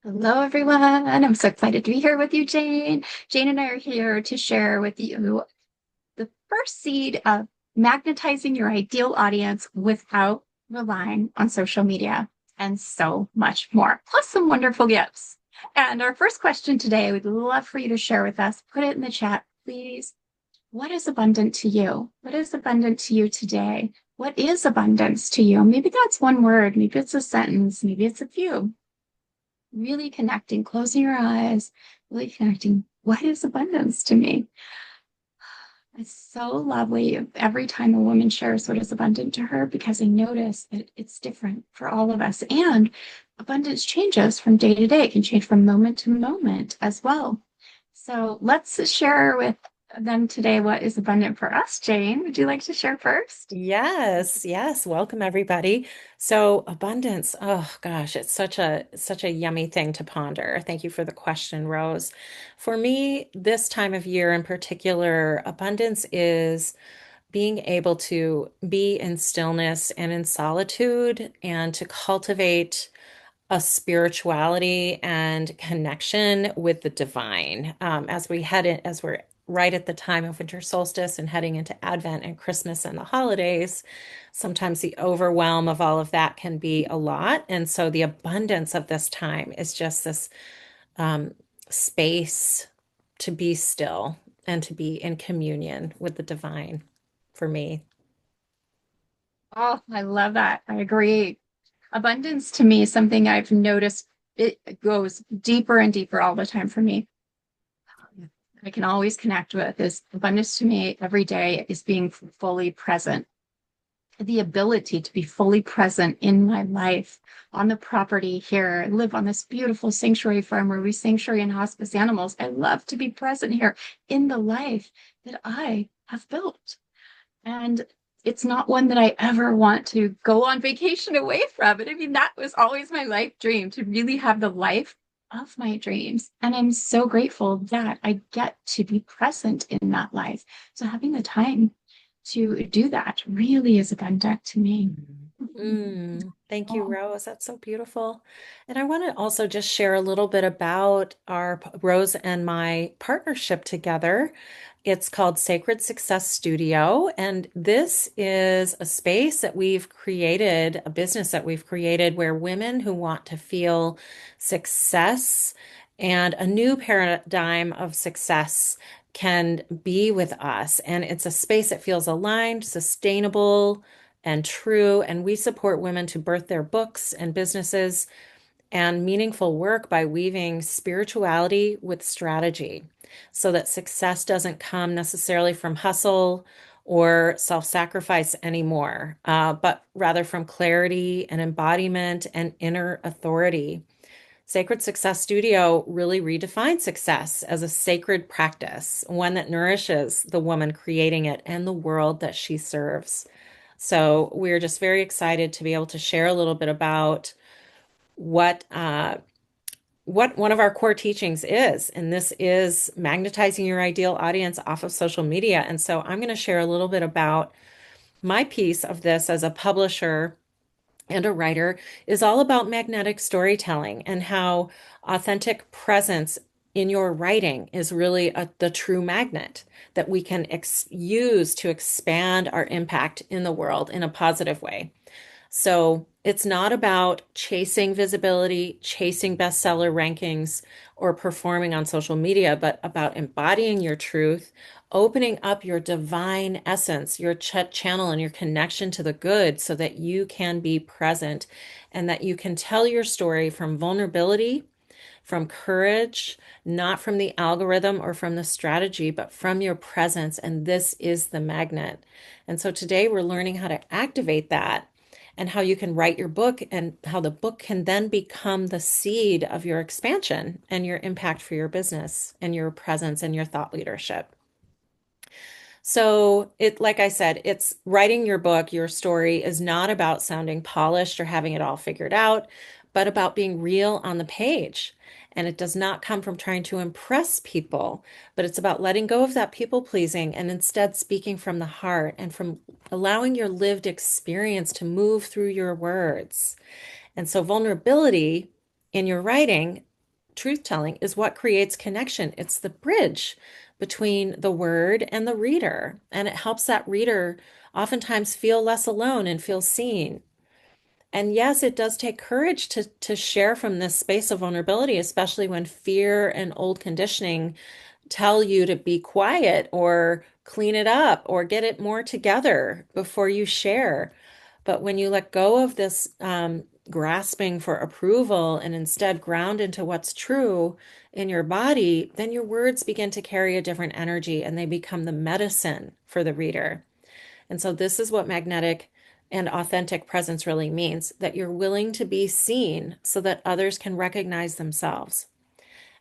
Hello, everyone. I'm so excited to be here with you, Jane. Jane and I are here to share with you the first seed of magnetizing your ideal audience without relying on social media and so much more, plus some wonderful gifts. And our first question today, we'd love for you to share with us. Put it in the chat, please. What is abundant to you? What is abundant to you today? What is abundance to you? Maybe that's one word, maybe it's a sentence, maybe it's a few. Really connecting, closing your eyes, really connecting. What is abundance to me? It's so lovely every time a woman shares what is abundant to her because I notice that it's different for all of us. And abundance changes from day to day, it can change from moment to moment as well. So let's share with them today what is abundant for us. Jane, would you like to share first? Yes, yes. Welcome everybody. So abundance, oh gosh, it's such a yummy thing to ponder. Thank you for the question, Rose. For me, this time of year in particular, abundance is being able to be in stillness and in solitude and to cultivate a spirituality and connection with the divine. As we're right at the time of winter solstice and heading into Advent and Christmas and the holidays, sometimes the overwhelm of all of that can be a lot. And so the abundance of this time is just this um, space to be still and to be in communion with the divine for me. Oh, I love that. I agree. Abundance to me is something I've noticed it goes deeper and deeper all the time for me. I can always connect with is abundance to me every day is being fully present. The ability to be fully present in my life on the property here. I live on this beautiful sanctuary farm where we sanctuary and hospice animals. I love to be present here in the life that I have built. And it's not one that I ever want to go on vacation away from. But I mean, that was always my life dream to really have the life of my dreams. And I'm so grateful that I get to be present in that life. So having the time to do that really is abundant to me. Thank you, Oh, Rose. That's so beautiful. And I want to also just share a little bit about Rose and my partnership together. It's called Sacred Success Studio. And this is a space that we've created, a business that we've created where women who want to feel success and a new paradigm of success can be with us. And it's a space that feels aligned, sustainable and true. And we support women to birth their books and businesses and meaningful work by weaving spirituality with strategy so that success doesn't come necessarily from hustle or self-sacrifice anymore, but rather from clarity and embodiment and inner authority. Sacred Success Studio really redefines success as a sacred practice, one that nourishes the woman creating it and the world that she serves. So we're just very excited to be able to share a little bit about what what one of our core teachings is, and this is magnetizing your ideal audience off of social media. And so I'm going to share a little bit about my piece of this as a publisher and a writer is all about magnetic storytelling and how authentic presence in your writing is really the true magnet that we can use to expand our impact in the world in a positive way. So it's not about chasing visibility, chasing bestseller rankings, or performing on social media, but about embodying your truth, opening up your divine essence, your channel, and your connection to the good so that you can be present and that you can tell your story from vulnerability, from courage, not from the algorithm or from the strategy, but from your presence. And this is the magnet. And so today we're learning how to activate that and how you can write your book and how the book can then become the seed of your expansion and your impact for your business and your presence and your thought leadership. So like I said, it's writing your book, your story is not about sounding polished or having it all figured out, but about being real on the page. And it does not come from trying to impress people, but it's about letting go of that people pleasing and instead speaking from the heart and from allowing your lived experience to move through your words. And so vulnerability in your writing truth telling is what creates connection. It's the bridge between the word and the reader, and it helps that reader oftentimes feel less alone and feel seen. And yes, it does take courage to share from this space of vulnerability, especially when fear and old conditioning tell you to be quiet or clean it up or get it more together before you share. But when you let go of this grasping for approval and instead ground into what's true in your body, then your words begin to carry a different energy and they become the medicine for the reader. And so, this is what magnetic and authentic presence really means, that you're willing to be seen so that others can recognize themselves.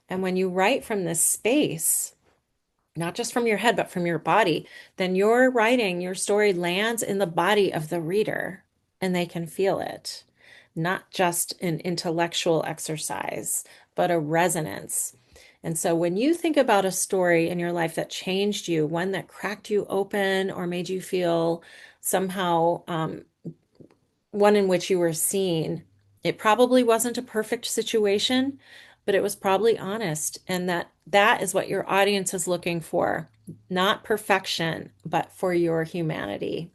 And when you write from this space, not just from your head, but from your body, then your writing, your story lands in the body of the reader and they can feel it. Not just an intellectual exercise, but a resonance. And so when you think about a story in your life that changed you, one that cracked you open or made you feel somehow one in which you were seen, it probably wasn't a perfect situation, but it was probably honest. And that is what your audience is looking for, not perfection, but for your humanity.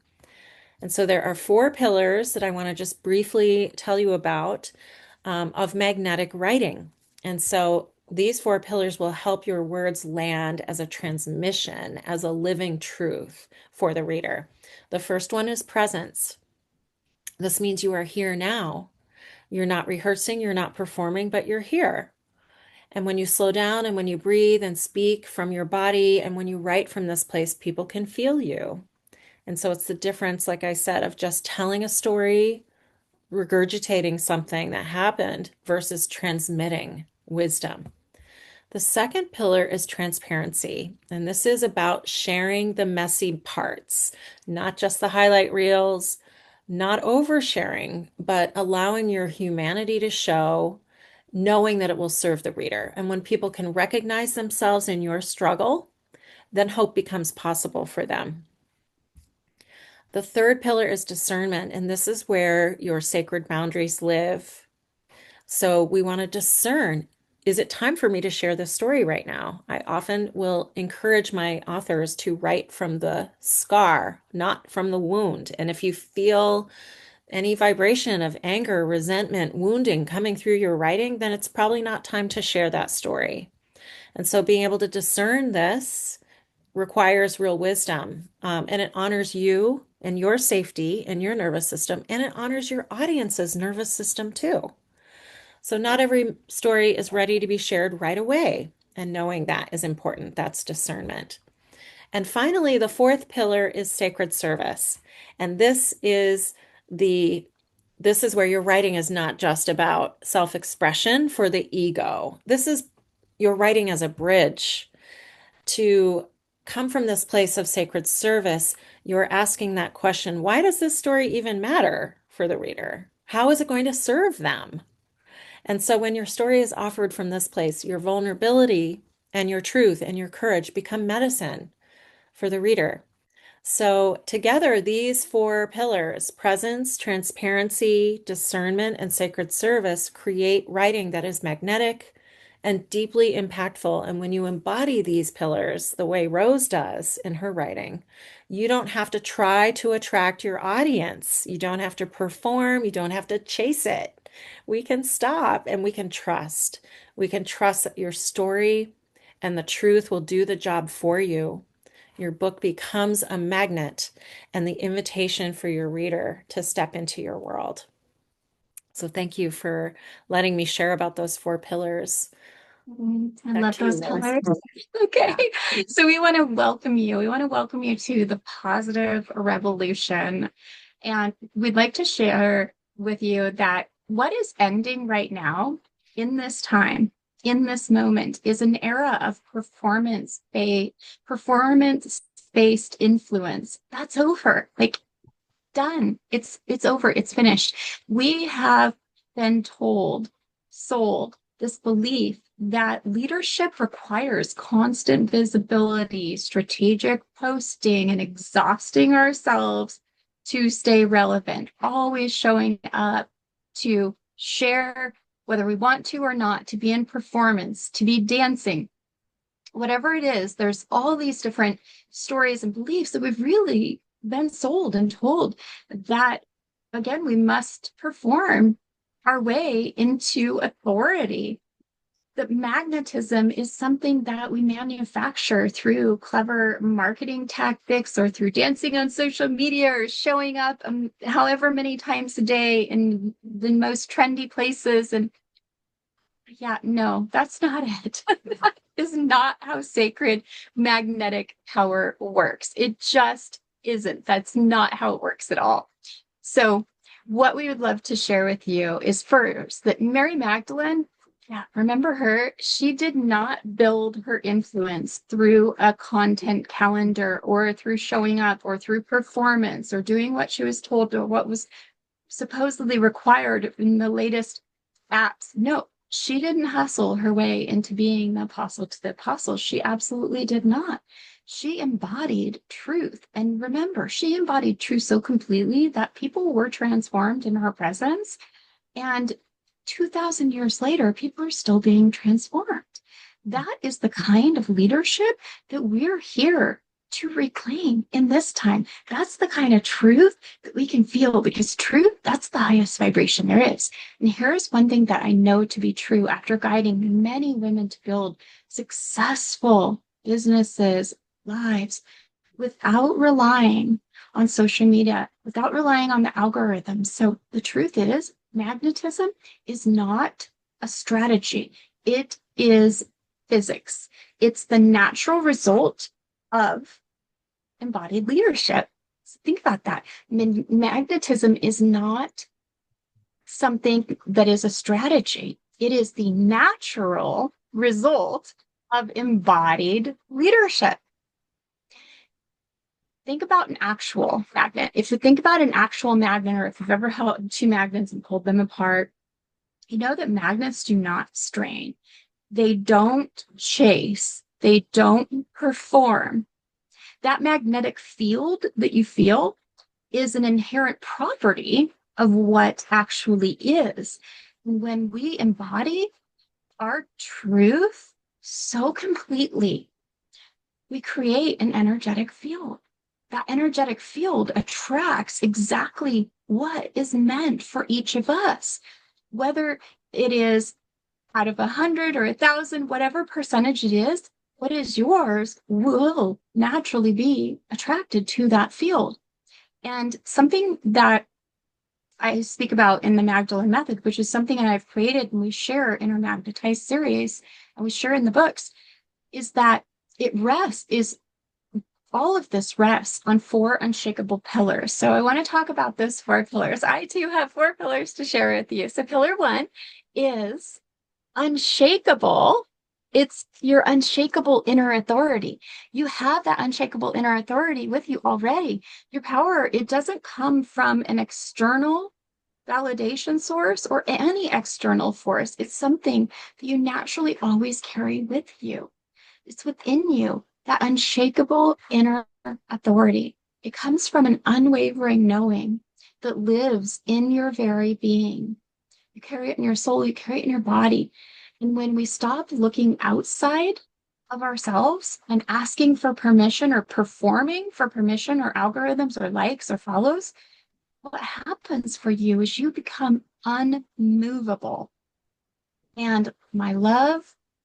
And so there are four pillars that I want to just briefly tell you about of magnetic writing. And so these four pillars will help your words land as a transmission, as a living truth for the reader. The first one is presence. This means you are here now. You're not rehearsing, you're not performing, but you're here. And when you slow down and when you breathe and speak from your body and when you write from this place, people can feel you. And so it's the difference, like I said, of just telling a story, regurgitating something that happened versus transmitting wisdom. The second pillar is transparency. And this is about sharing the messy parts, not just the highlight reels, not oversharing, but allowing your humanity to show, knowing that it will serve the reader. And when people can recognize themselves in your struggle, then hope becomes possible for them. The third pillar is discernment, and this is where your sacred boundaries live. So we want to discern, is it time for me to share this story right now? I often will encourage my authors to write from the scar, not from the wound. And if you feel any vibration of anger, resentment, wounding coming through your writing, then it's probably not time to share that story. And so being able to discern this requires real wisdom. And it honors you and your safety and your nervous system, and it honors your audience's nervous system too. So not every story is ready to be shared right away. And knowing that is important. That's discernment. And finally, the fourth pillar is sacred service. And this is where your writing is not just about self-expression for the ego. This is your writing as a bridge to come from this place of sacred service. You're asking that question, why does this story even matter for the reader? How is it going to serve them? And so when your story is offered from this place, your vulnerability and your truth and your courage become medicine for the reader. So together, these four pillars, presence, transparency, discernment, and sacred service, create writing that is magnetic and deeply impactful. And when you embody these pillars the way Rose does in her writing, you don't have to try to attract your audience. You don't have to perform. You don't have to chase it. We can stop and we can trust. We can trust that your story and the truth will do the job for you. Your book becomes a magnet and the invitation for your reader to step into your world. So thank you for letting me share about those four pillars. I Back love to you, those Rose. pillars. Okay. So we want to welcome you. We want to welcome you to the positive revolution. And we'd like to share with you that what is ending right now in this time, in this moment, is an era of performance-based influence. That's over. Like done. It's over. It's finished. We have been sold this belief that leadership requires constant visibility, strategic posting, and exhausting ourselves to stay relevant, always showing up to share whether we want to or not, to be in performance, to be dancing, whatever it is, there's all these different stories and beliefs that we've really been sold and told that, again, we must perform our way into authority. That magnetism is something that we manufacture through clever marketing tactics or through dancing on social media or showing up however many times a day in the most trendy places. And yeah, no, that's not it. That is not how sacred magnetic power works. It just isn't. That's not how it works at all. So, what we would love to share with you is first that Mary Magdalene, yeah, remember her? She did not build her influence through a content calendar or through showing up or through performance or doing what she was told or what was supposedly required in the latest apps. No, she didn't hustle her way into being the apostle to the apostles. She absolutely did not. She embodied truth. And remember, she embodied truth so completely that people were transformed in her presence. And 2,000 years later, people are still being transformed. That is the kind of leadership that we're here to reclaim in this time. That's the kind of truth that we can feel, because truth, that's the highest vibration there is. And here's one thing that I know to be true after guiding many women to build successful businesses, lives, without relying on social media, without relying on the algorithms. So the truth is, magnetism is not a strategy. It is physics. It's the natural result of embodied leadership. So think about that. Magnetism is not something that is a strategy. It is the natural result of embodied leadership. Think about an actual magnet. If you think about an actual magnet, or if you've ever held two magnets and pulled them apart, you know that magnets do not strain. They don't chase. They don't perform. That magnetic field that you feel is an inherent property of what actually is. When we embody our truth so completely, we create an energetic field. That energetic field attracts exactly what is meant for each of us, whether it is out of 100 or 1,000, whatever percentage it is, what is yours will naturally be attracted to that field. And something that I speak about in the Magdalene Method, which is something that I've created and we share in our Magnetized series and we share in the books, is that all of this rests on four unshakable pillars. So I want to talk about those four pillars. I too have four pillars to share with you. So pillar one is unshakable. It's your unshakable inner authority. You have that unshakable inner authority with you already. Your power, it doesn't come from an external validation source or any external force. It's something that you naturally always carry with you. It's within you, that unshakable inner authority. It comes from an unwavering knowing that lives in your very being. You carry it in your soul, you carry it in your body. And when we stop looking outside of ourselves and asking for permission or performing for permission or algorithms or likes or follows, what happens for you is you become unmovable. And my love,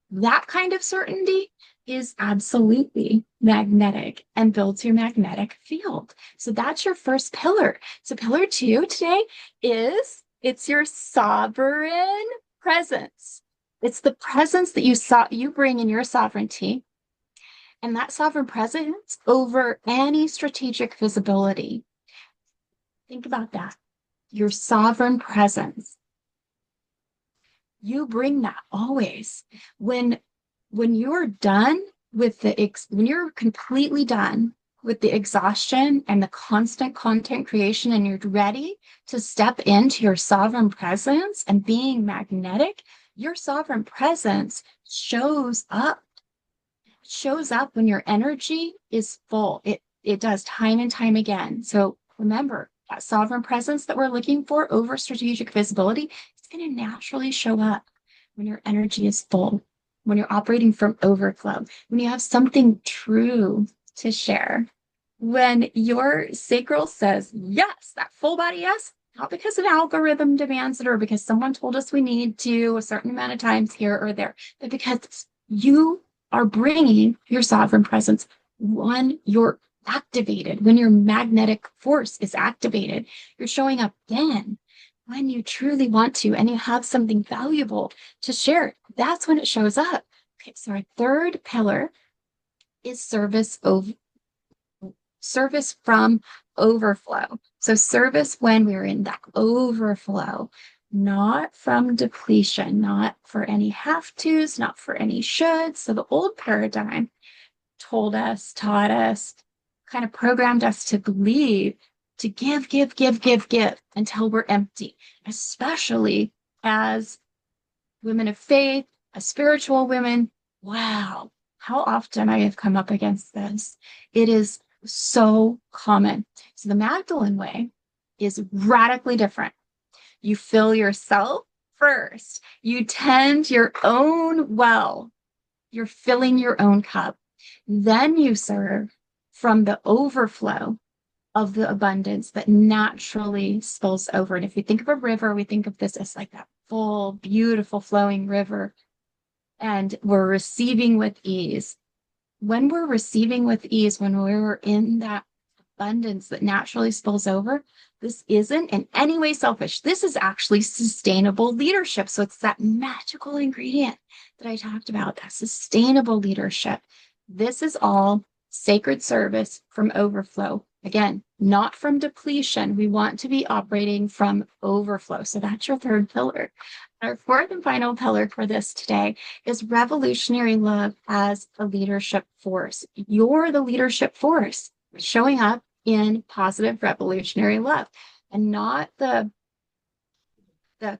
that kind of certainty is absolutely magnetic and builds your magnetic field. So that's your first pillar. So pillar two today is it's your sovereign presence. It's the presence that you bring in your sovereignty, and that sovereign presence over any strategic visibility. Think about that. Your sovereign presence. You bring that always. When you're done with when you're completely done with the exhaustion and the constant content creation, and you're ready to step into your sovereign presence and being magnetic, your sovereign presence shows up. It shows up when your energy is full. It does time and time again. So remember, that sovereign presence that we're looking for over strategic visibility is going to naturally show up when your energy is full, when you're operating from overflow, when you have something true to share. When your sacral says yes, that full body yes, not because of algorithm demands it or because someone told us we need to a certain amount of times here or there, but because you are bringing your sovereign presence when you're activated, when your magnetic force is activated, you're showing up then when you truly want to and you have something valuable to share. That's when it shows up. Okay, so our third pillar is service from overflow. So service when we're in that overflow, not from depletion, not for any have tos, not for any shoulds. So the old paradigm told us, taught us, kind of programmed us to believe to give until we're empty, especially as women of faith, as spiritual women. Wow, how often I have come up against this. It is so common. So the Magdalene way is radically different. You fill yourself first. You tend your own well. You're filling your own cup. Then you serve from the overflow of the abundance that naturally spills over. And if we think of a river, we think of this as like that full, beautiful flowing river. And we're receiving with ease. When we're receiving with ease, when we're in that abundance that naturally spills over, this isn't in any way selfish. This is actually sustainable leadership. So it's that magical ingredient that I talked about, that sustainable leadership. This is all sacred service from overflow. Again, not from depletion. We want to be operating from overflow. So that's your third pillar. Our fourth and final pillar for this today is revolutionary love as a leadership force. You're the leadership force showing up in positive revolutionary love, and not the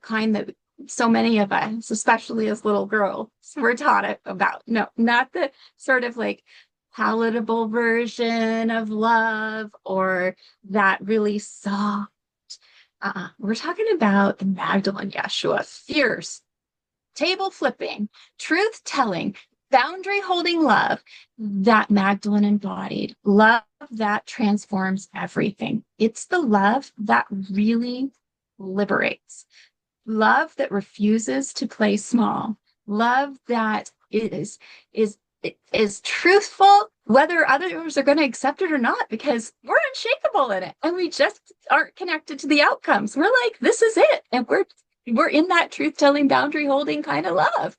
kind that so many of us, especially as little girls, were taught about. No, not the sort of like palatable version of love or that really soft. We're talking about the Magdalene Yeshua, fierce, table flipping, truth telling, boundary holding love that Magdalene embodied. Love that transforms everything. It's the love that really liberates. Love that refuses to play small. Love that is truthful, whether others are going to accept it or not, because we're unshakable in it and we just aren't connected to the outcomes. We're like, this is it. And we're in that truth-telling, boundary holding kind of love.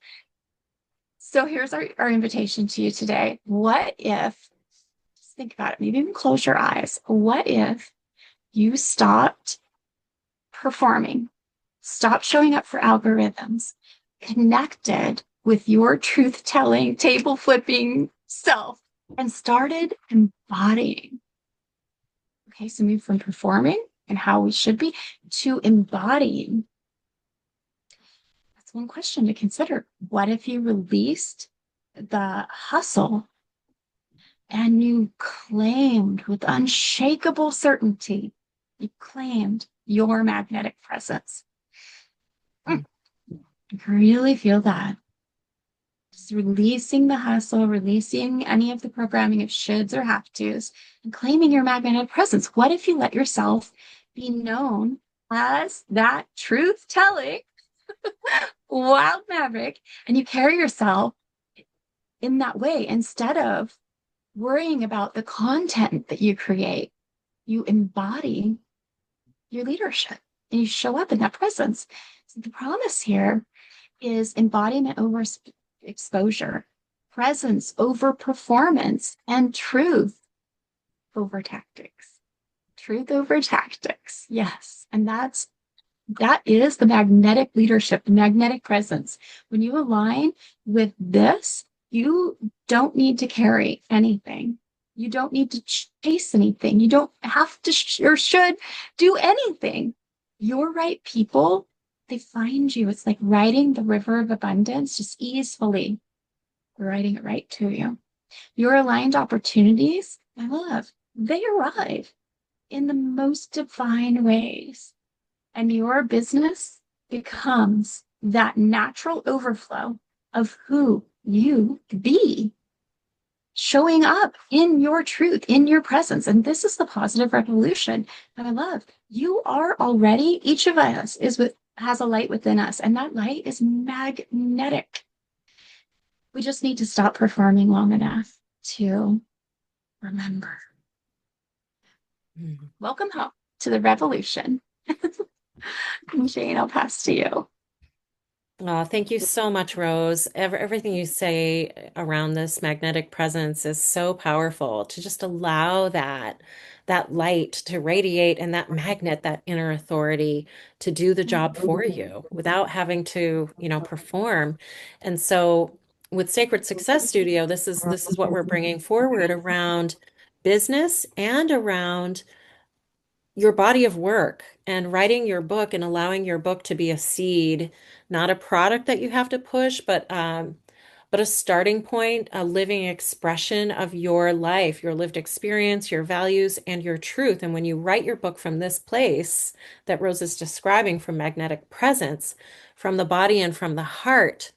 So here's our invitation to you today. What if, just think about it, maybe even close your eyes. What if you stopped performing, stopped showing up for algorithms, connected with your truth-telling, table flipping self, and started embodying? Okay, so move from performing and how we should be to embodying. That's one question to consider. What if you released the hustle and you claimed with unshakable certainty, you claimed your magnetic presence? Really feel that. Just releasing the hustle, releasing any of the programming of shoulds or have tos, and claiming your magnetic presence. What if you let yourself be known as that truth telling wild maverick and you carry yourself in that way instead of worrying about the content that you create? You embody your leadership and you show up in that presence. So the promise here is embodiment over exposure, presence over performance, and truth over tactics. Truth over tactics. Yes. And that is the magnetic leadership, the magnetic presence. When you align with this, you don't need to carry anything. You don't need to chase anything. You don't have to or should do anything. Your right people, they find you. It's like riding the river of abundance just easily. They're riding it right to you. Your aligned opportunities, my love, they arrive. in the most divine ways. And your business becomes that natural overflow of who you be, showing up in your truth, in your presence. And this is the positive revolution that I love. You are already, each of us has a light within us, and that light is magnetic. We just need to stop performing long enough to remember. Mhm. Welcome home to the revolution. Jane, I'll pass to you. Oh, thank you so much, Rose. Everything you say around this magnetic presence is so powerful to just allow that light to radiate and that magnet, that inner authority to do the job for you without having to, perform. And so with Sacred Success Studio, this is what we're bringing forward around business and around your body of work and writing your book and allowing your book to be a seed, not a product that you have to push, but a starting point, a living expression of your life, your lived experience, your values, and your truth. And when you write your book from this place that Rose is describing, from magnetic presence, from the body and from the heart,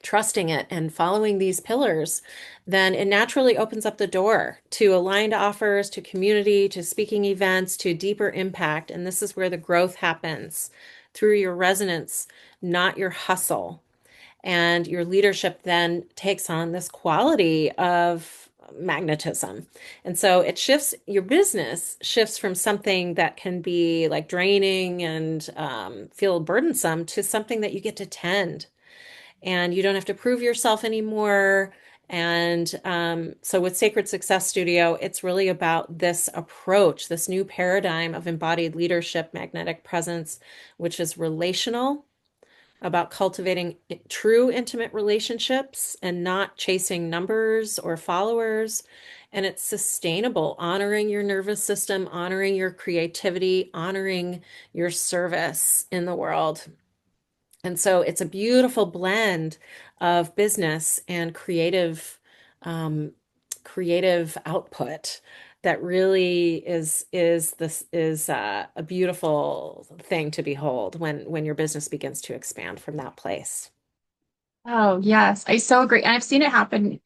trusting it and following these pillars, then it naturally opens up the door to aligned offers, to community, to speaking events, to deeper impact. And this is where the growth happens through your resonance, not your hustle. And your leadership then takes on this quality of magnetism. And so it shifts, your business shifts from something that can be like draining and feel burdensome to something that you get to tend, and you don't have to prove yourself anymore. And so with Sacred Success Studio, it's really about this approach, this new paradigm of embodied leadership, magnetic presence, which is relational, about cultivating true intimate relationships and not chasing numbers or followers. And it's sustainable, honoring your nervous system, honoring your creativity, honoring your service in the world. And so it's a beautiful blend of business and um, creative output that really is a beautiful thing to behold when your business begins to expand from that place. Oh, yes, I so agree. And I've seen it happen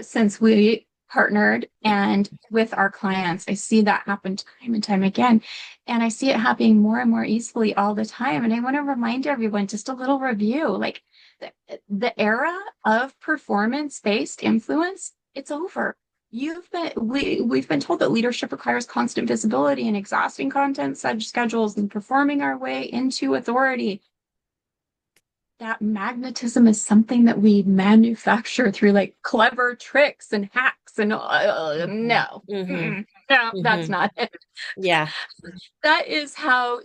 since we partnered and with our clients. I see that happen time and time again. And I see it happening more and more easily all the time. And I want to remind everyone just a little review, like the, the era of performance-based influence, it's over. We've been told that leadership requires constant visibility and exhausting content schedules and performing our way into authority. That magnetism is something that we manufacture through like clever tricks and hacks and Mhm. no. Hmm. No, that's Hmm. not it. Yeah. That is how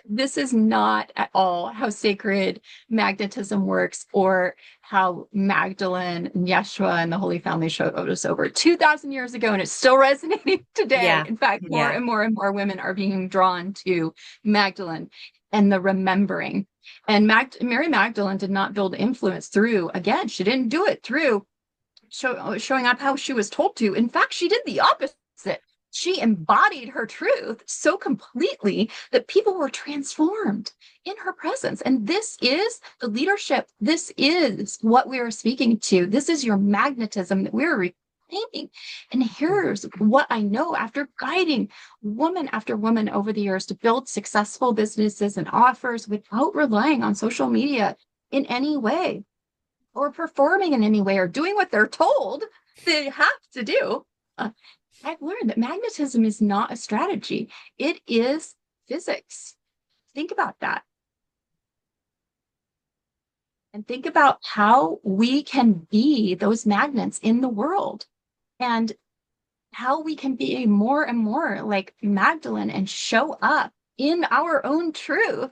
this is not at all how sacred magnetism works, or how Magdalene and Yeshua and the Holy Family showed us over 2,000 years ago, and it's still resonating today. Yeah. In fact, more Yeah. and more and more women are being drawn to Magdalene and the remembering. And Mary Magdalene did not build influence through, again, she didn't do it through showing up how she was told to. In fact, she did the opposite. She embodied her truth so completely that people were transformed in her presence. And this is the leadership. This is what we are speaking to. This is your magnetism that we're reclaiming. And here's what I know after guiding woman after woman over the years to build successful businesses and offers without relying on social media in any way, or performing in any way, or doing what they're told they have to do. Uh, I've learned that magnetism is not a strategy, it is physics. Think about that. And think about how we can be those magnets in the world, and how we can be more and more like Magdalene and show up in our own truth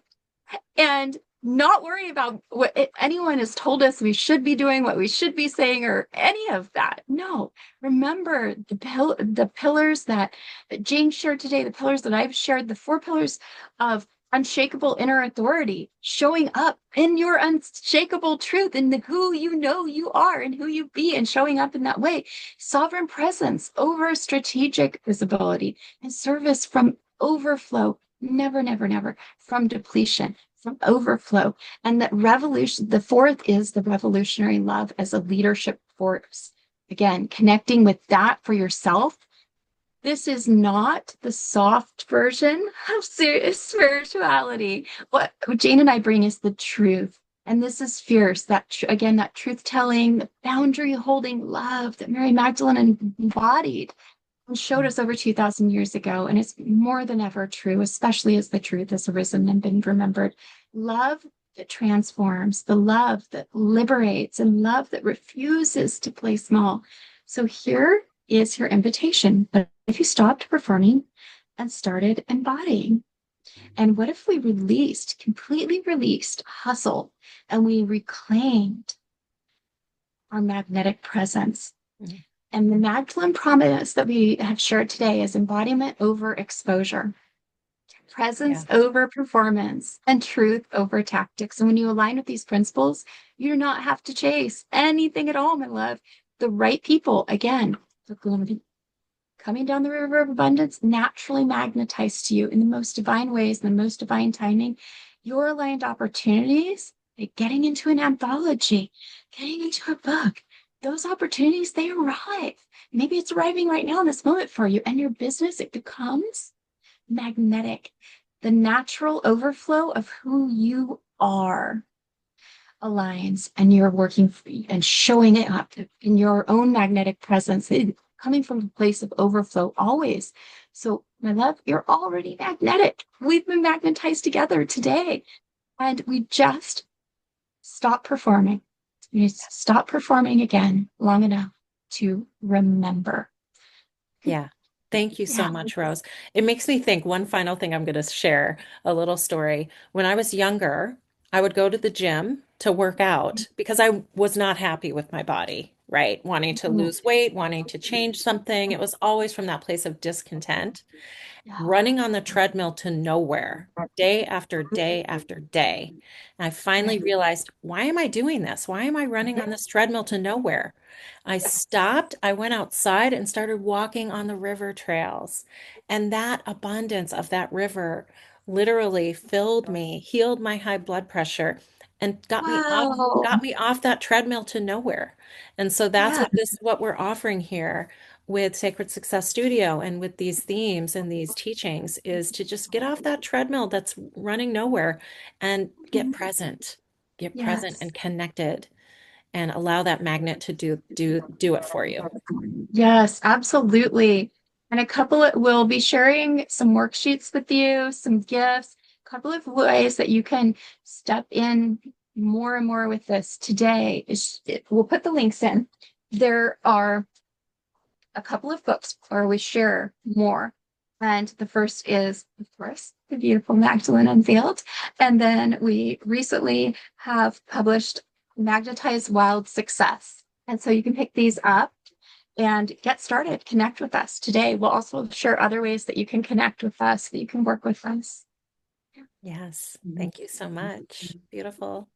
and not worry about what anyone has told us we should be doing, what we should be saying, or any of that. No, remember the pillars that Jane shared today, the pillars that I've shared, the four pillars of unshakable inner authority, showing up in your unshakable truth and who you know you are and who you be, and showing up in that way. Sovereign presence over strategic visibility, and service from overflow, never, never, never from depletion, from overflow. And that revolution, the fourth is the revolutionary love as a leadership force. Again, connecting with that for yourself. This is not the soft version of spirituality. What Jane and I bring is the truth. And this is fierce. Again, that truth telling, the boundary holding love that Mary Magdalene embodied and showed us over 2,000 years ago. And it's more than ever true, especially as the truth has arisen and been remembered. Love that transforms, the love that liberates, and love that refuses to play small. So here is your invitation. But if you stopped performing and started embodying? And what if we completely released hustle, and we reclaimed our magnetic presence? Mm-hmm. And the Magdalene promise that we have shared today is embodiment over exposure, presence over performance, and truth over tactics. And when you align with these principles, you do not have to chase anything at all, my love. The right people, again, coming down the river of abundance, naturally magnetized to you in the most divine ways, in the most divine timing. Your aligned opportunities, like getting into an anthology, getting into a book, those opportunities, they arrive. Maybe it's arriving right now in this moment for you, and your business, it becomes magnetic. The natural overflow of who you are aligns, and you're working and showing it up in your own magnetic presence, coming from a place of overflow always. So, my love, you're already magnetic. We've been magnetized together today, and we just stop performing. You stop performing again long enough to remember. Yeah. Thank you so much, Rose. It makes me think, one final thing I'm going to share, a little story. When I was younger, I would go to the gym to work out because I was not happy with my body, right? Wanting to lose weight, wanting to change something. It was always from that place of discontent. Running on the treadmill to nowhere, day after day after day. And I finally realized, why am I doing this? Why am I running on this treadmill to nowhere? I stopped, I went outside and started walking on the river trails. And that abundance of that river literally filled me, healed my high blood pressure, and got me off that treadmill to nowhere. And so that's what we're offering here with Sacred Success Studio and with these themes and these teachings, is to just get off that treadmill that's running nowhere and get present and connected, and allow that magnet to do it for you. Yes, absolutely. And we'll be sharing some worksheets with you, some gifts, a couple of ways that you can step in more and more with this today. We'll put the links in. There are a couple of books where we share more. And the first is, of course, the beautiful Magdalene Unveiled. And then we recently have published Magnetize Wild Success. And so you can pick these up and get started, connect with us today. We'll also share other ways that you can connect with us, that you can work with us. Yes. Thank you so much. Beautiful.